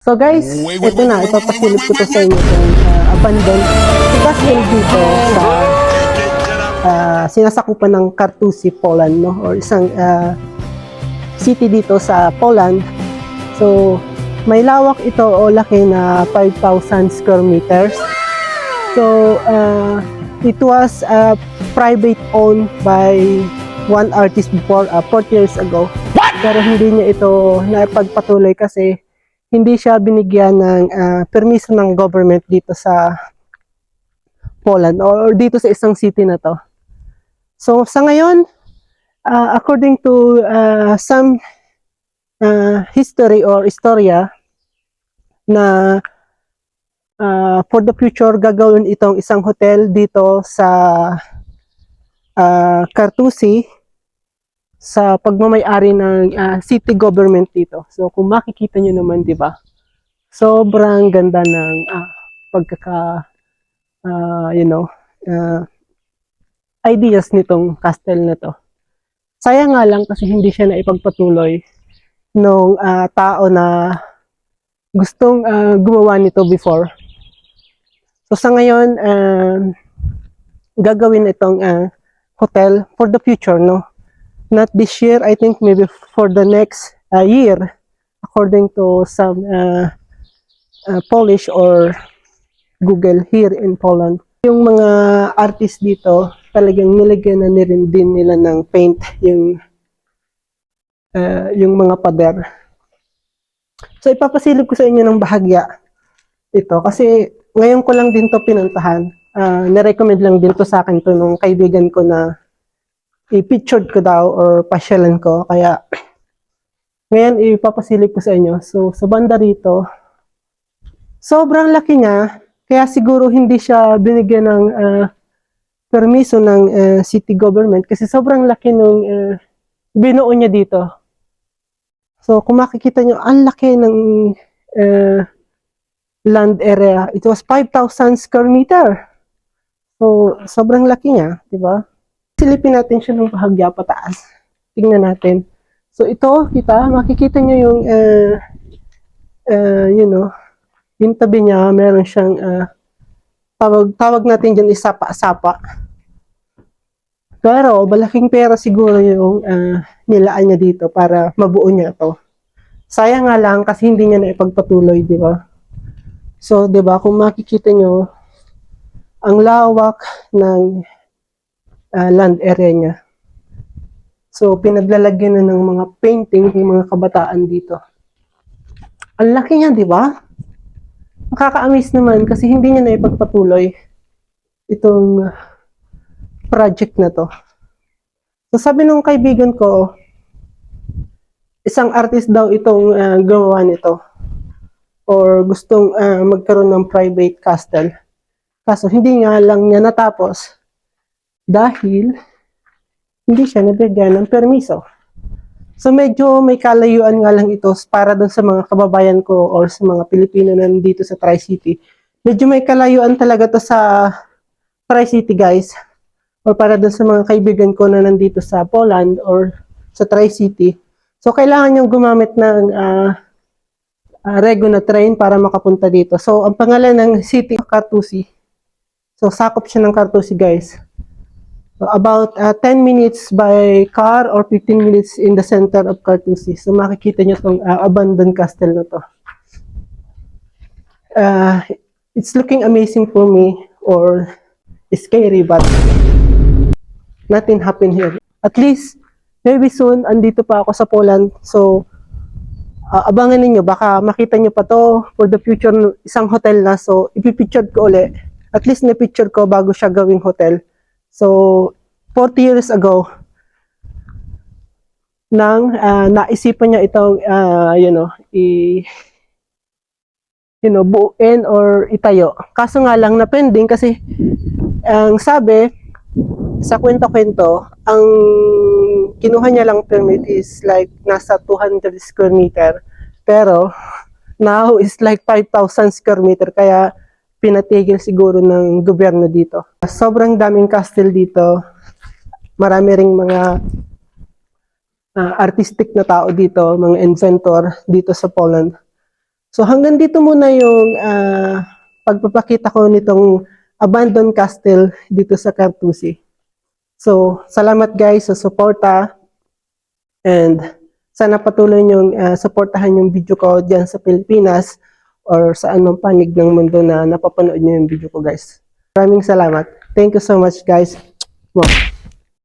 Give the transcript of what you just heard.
So guys, ito na, ipapasilip ko to sa inyo itong abandoned castle dito sa sinasakupan ng Kartuzy, Poland, no? Or isang city dito sa Poland. So, may lawak ito o laki na 5,000 square meters. So, it was private owned by one artist before, 40 years ago. Pero hindi niya ito naipagpatuloy kasi hindi siya binigyan ng permiso ng government dito sa Poland or dito sa isang city na to. So sa ngayon, according to some history or istorya na for the future gagawin itong isang hotel dito sa Kartuzy sa pagmamay-ari ng city government dito. So kung makikita nyo naman, di ba? Sobrang ganda ng pagkaka ideas nitong castle na to. Sayang nga lang kasi hindi siya naipagpatuloy nung tao na gustong gumawa nito before. So sa ngayon, gagawin itong hotel for the future, no? Not this year, I think maybe for the next year, according to some Polish or Google here in Poland. Yung mga artist dito, talagang nilagyan na rin din nila ng paint yung mga pader. So ipapasilip ko sa inyo ng bahagya ito kasi ngayon ko lang din to pinuntahan. Na-recommend lang din to sa akin to nung kaibigan ko na i-pictured ko daw or pasyalan ko. Kaya ngayon ipapasilip ko sa inyo. So sa banda rito, sobrang laki niya. Kaya siguro hindi siya binigyan ng permiso ng city government kasi sobrang laki nung binuo niya dito. So kung makikita nyo, ang laki ng land area. It was 5,000 square meter. So sobrang laki niya, di ba? Silipin natin siya ng bahagya pataas. Tingnan natin. So ito, makikita nyo yung yung tabi niya, meron siyang tawag natin dyan isapa-sapa. Pero malaking pera siguro yung nilaan niya dito para mabuo niya ito. Sayang nga lang kasi hindi niya naipagpatuloy, di ba? So, di ba, kung makikita nyo, ang lawak ng land area niya. So, pinaglalagyan na ng mga painting ng mga kabataan dito. Ang laki niya, di ba? Nakaka-amaze naman kasi hindi niya naipagpatuloy itong project na to. So, sabi nung kaibigan ko, isang artist daw itong gumawa nito or gustong magkaroon ng private castle. Kaso, hindi nga lang niya natapos dahil hindi siya nabigyan ng permiso. So medyo may kalayuan nga lang ito para doon sa mga kababayan ko or sa mga Pilipino na nandito sa Tri-City. Medyo may kalayuan talaga to sa Tri-City, guys. Or para doon sa mga kaibigan ko na nandito sa Poland or sa Tri-City. So kailangan nyo gumamit ng Rego na train para makapunta dito. So ang pangalan ng city, Kartuzy. So, sakop siya ng Kartuzy, guys. So, about 10 minutes by car or 15 minutes in the center of Kartuzy. So, makikita nyo itong abandoned castle na to. It's looking amazing for me or scary, but nothing happened here. At least, maybe soon, andito pa ako sa Poland. So, abangan ninyo. Baka makita nyo pa to for the future, isang hotel na. So, ipipicture ko ulit. At least na-picture ko bago siya gawing hotel. So, 40 years ago, nang naisipan niya itong, buuin or itayo. Kaso nga lang na pending kasi, ang sabi, sa kwento-kwento, ang kinuha niya lang permit is like nasa 200 square meter. Pero, now is like 5,000 square meter. Kaya, pinatigil siguro ng gobyerno dito. Sobrang daming castle dito. Marami ring mga artistic na tao dito, mga inventor dito sa Poland. So hanggang dito muna yung pagpapakita ko nitong abandoned castle dito sa Cartusi. So salamat guys sa suporta, and sana patuloy niyong suportahan yung video ko dyan sa Pilipinas or sa anong panig ng mundo na napapanood niyo yung video ko guys. Maraming salamat. Thank you so much guys. Wow.